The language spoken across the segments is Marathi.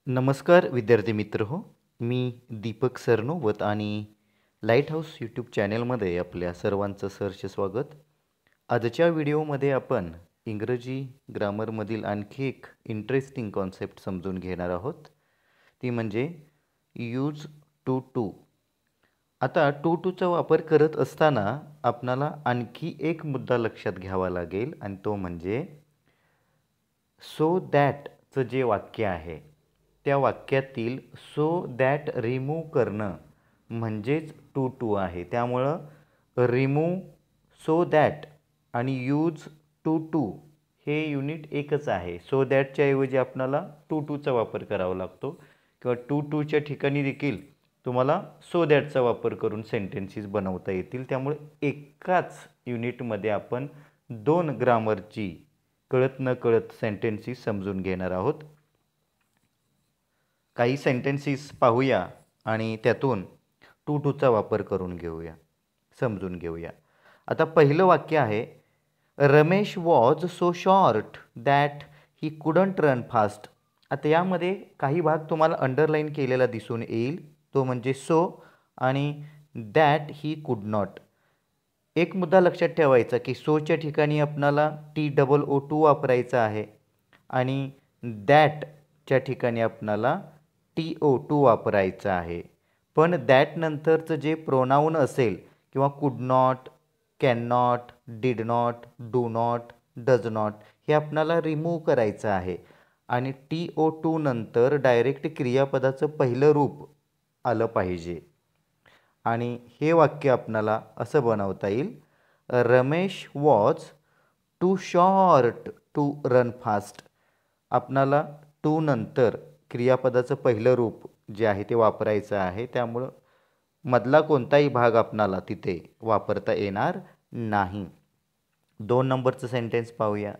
नमस्कार विद्यार्थी मित्र हो. मी दीपक सरनोबत आणि लाईट हाऊस यूट्यूब चॅनेलमध्ये आपल्या सर्वांचं सहर्ष स्वागत. आजच्या व्हिडिओमध्ये आपण इंग्रजी ग्रामरमधील आणखी एक इंटरेस्टिंग कॉन्सेप्ट समजून घेणार आहोत. ती म्हणजे यूज टू टू. आता टू टूचा वापर करत असताना आपणाला आणखी एक मुद्दा लक्षात घ्यावा लागेल आणि तो म्हणजे सो दॅटचं जे वाक्य आहे त्या वाक्यातील सो दॅट रिमूव्ह करणं म्हणजेच टू टू आहे. त्यामुळं रिमूव्ह सो दॅट आणि यूज टू टू हे युनिट एकच आहे. सो दॅटच्या ऐवजी आपणाला टू टूचा वापर करावा लागतो किंवा टू टूच्या ठिकाणी देखील तुम्हाला सो दॅटचा वापर करून सेंटेन्सेस बनवता येतील. त्यामुळे एकाच युनिटमध्ये आपण दोन ग्रामरची कळत न कळत सेंटेन्सेस समजून घेणार आहोत. काही सेंटेन्सेस पाहूया आणि त्यातून टू टूचा वापर करून घेऊया, समजून घेऊया. आता पहिलं वाक्य आहे, Ramesh was so short that he couldn't run fast. आता यामध्ये काही भाग तुम्हाला अंडरलाईन केलेला दिसून येईल, तो म्हणजे सो आणि दॅट ही कुड नॉट. एक मुद्दा लक्षात ठेवायचा की सोच्या ठिकाणी आपणाला TOO वापरायचा आहे आणि दॅटच्या ठिकाणी आपणाला TO2 वापरायचं आहे. पण दॅट नंतरचं जे प्रोनाऊन असेल किंवा कुड not, can not, did not, do not, does not हे आपणाला रिमूव्ह करायचं आहे आणि TO2 नंतर डायरेक्ट क्रियापदाचं पहिलं रूप आलं पाहिजे. आणि हे वाक्य आपणाला असं बनवता येईल, Ramesh was too short to run fast. आपणाला टू नंतर क्रियापदाचं पहिलं रूप जे आहे ते वापरायचं आहे. त्यामुळं मधला कोणताही भाग आपणाला तिथे वापरता येणार नाही. 2 नंबरचं सेंटेन्स पाहूया,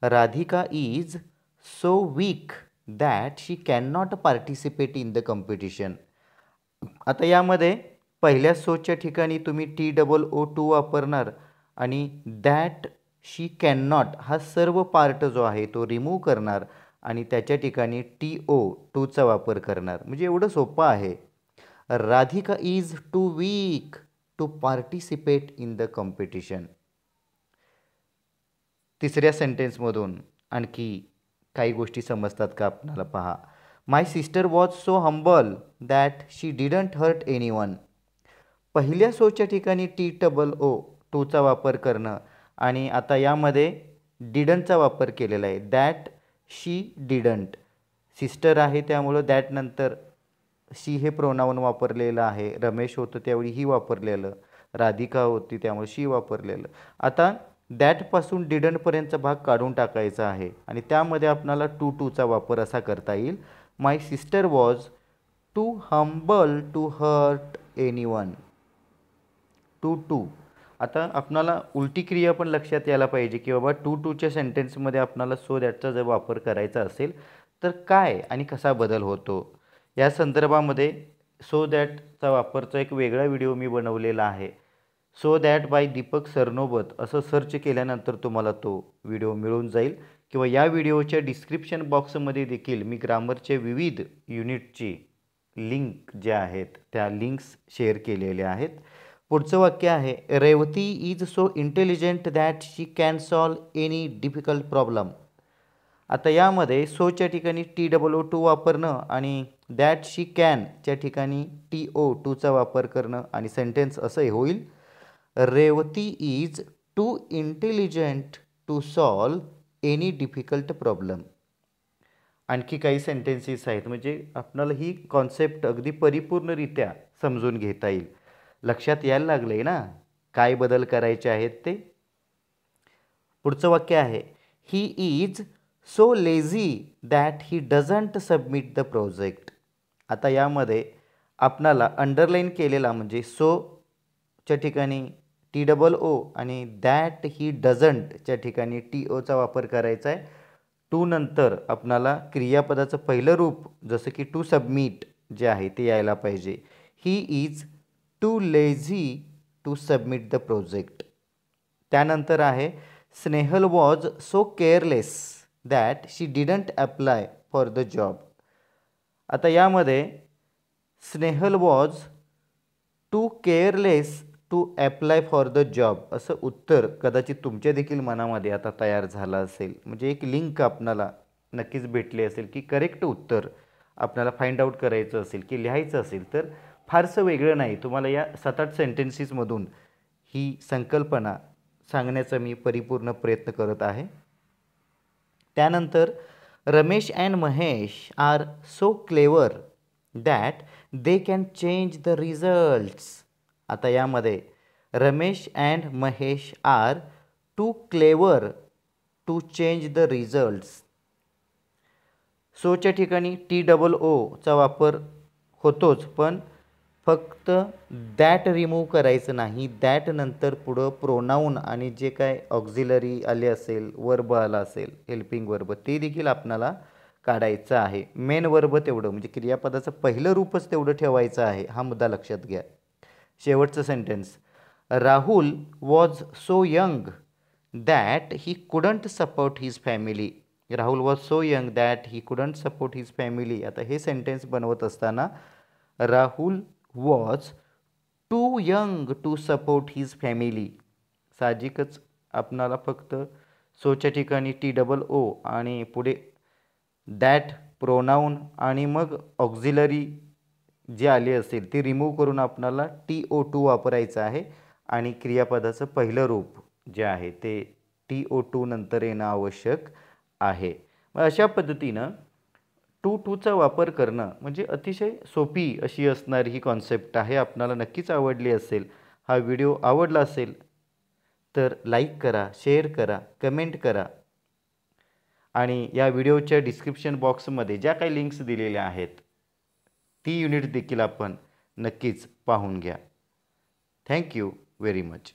Radhika is so weak that she can not participate in the competition. आता यामध्ये पहिल्या सोच्या ठिकाणी तुम्ही TOO वापरणार आणि दॅट शी कॅन नॉट हा सर्व पार्ट जो आहे तो रिमूव्ह करणार आणि त्याच्या ठिकाणी TO2चा वापर करणार. म्हणजे एवढं सोपं आहे. Radhika is too weak to participate in the competition. तिसऱ्या सेंटेन्समधून आणखी काही गोष्टी समजतात का आपल्याला पहा, my sister was so humble that she didn't hurt anyone. पहिल्या सोच्या ठिकाणी TOO2चा वापर करणं आणि आता यामध्ये डिडंटचा वापर केलेला आहे. दॅट शी डिडंट, सिस्टर आहे त्यामुळं दॅट नंतर शी हे प्रोनाऊन वापरलेलं आहे. रमेश होतं त्यावेळी ही वापरलेलं, राधिका होती त्यामुळे शी वापरलेलं. आता दॅटपासून डिडंटपर्यंतचा भाग काढून टाकायचा आहे आणि त्यामध्ये आपणाला टूचा वापर असा करता येईल, my sister was too humble to hurt anyone. Too. आता आपणाला उलटी क्रिया पण लक्षात यायला पाहिजे की बाबा टूच्या सेंटेन्समध्ये आपणाला सो दॅटचा जर वापर करायचा असेल तर काय आणि कसा बदल होतो या संदर्भामध्ये सो दॅटचा वापरचा एक वेगळा व्हिडिओ मी बनवलेला आहे. So that by Deepak Sarnobat असं सर्च केल्यानंतर तुम्हाला तो व्हिडिओ मिळून जाईल किंवा या व्हिडिओच्या डिस्क्रिप्शन बॉक्समध्ये देखील मी ग्रामरचे विविध युनिटची लिंक ज्या आहेत त्या लिंक्स शेअर केलेल्या आहेत. पुढचं वाक्य आहे, Revati is so intelligent that she can solve any difficult problem. आता यामध्ये सोच्या ठिकाणी TOO2 वापरणं आणि दॅट शी कॅनच्या ठिकाणी TO2चा वापर करणं आणि सेंटेन्स असं होईल, Revati is too intelligent to solve any difficult problem. आणखी काही सेंटेन्सेस आहेत म्हणजे आपल्याला ही कॉन्सेप्ट अगदी परिपूर्णरित्या समजून घेता येईल. लक्षात यायला लागले ना काय बदल करायचे आहेत ते. पुढचं वाक्य आहे, he is so lazy that he doesn't submit the project. आता यामध्ये आपणाला अंडरलाईन केलेला म्हणजे सोच्या ठिकाणी TOO आणि दॅट ही डझंटच्या ठिकाणी TOचा वापर करायचा आहे. टू नंतर आपणाला क्रियापदाचं पहिलं रूप जसं की टू सबमिट जे आहे ते यायला पाहिजे. He is too lazy to submit the project. त्यानंतर आहे, Snehal was so careless that she didn't apply for the job. आता यामध्ये Snehal was too careless to apply for the job असं उत्तर कदाचित तुमच्या देखील मनामध्ये आता तयार झालं असेल. म्हणजे एक लिंक आपणाला नक्कीच भेटली असेल की करेक्ट उत्तर आपल्याला फाइंड आउट करायचं असेल की लिहायचं असेल तर फारसं वेगळं नाही. तुम्हाला या 7-8 सेंटेन्सेसमधून ही संकल्पना सांगण्याचा मी परिपूर्ण प्रयत्न करत आहे. त्यानंतर Ramesh and Mahesh are so clever that they can change the results. आता यामध्ये Ramesh and Mahesh are too clever to change the results. सोच्या ठिकाणी TOOचा वापर होतोच, पण फक्त दॅट रिमूव्ह करायचं नाही. दॅट नंतर पुढं प्रोनाऊन आणि जे काय ऑक्झिलरी आले असेल, वर्ब आला असेल, हेल्पिंग वर्ब, ते देखील आपणाला काढायचं आहे. मेन वर्ब तेवढं म्हणजे क्रियापदाचं पहिलं रूपच तेवढं ठेवायचं आहे, हा मुद्दा लक्षात घ्या. शेवटचं sentence, Rahul was so young that he couldn't support his family. Rahul was so young that he couldn't support his family. आता हे सेंटेन्स बनवत असताना Rahul was too young to support his family. साहजिकच आपणाला फक्त सोच्या ठिकाणी TOO आणि पुढे दॅट प्रोनाऊन आणि मग ऑक्झिलरी जे आले असेल ते रिमूव्ह करून आपणाला TOO वापरायचं आहे आणि क्रियापदाचं पहिलं रूप जे आहे ते TOO नंतर येणं आवश्यक आहे. मग अशा पद्धतीनं टूचा वापर करणं म्हणजे अतिशय सोपी अशी असणारी ही कॉन्सेप्ट आहे. आपणाला नक्कीच आवडली असेल. हा व्हिडिओ आवडला असेल तर लाईक करा, शेअर करा, कमेंट करा आणि या व्हिडिओच्या डिस्क्रिप्शन बॉक्समध्ये ज्या काही लिंक्स दिलेल्या आहेत ती युनिट देखील आपण नक्कीच पाहून घ्या. Thank you very much.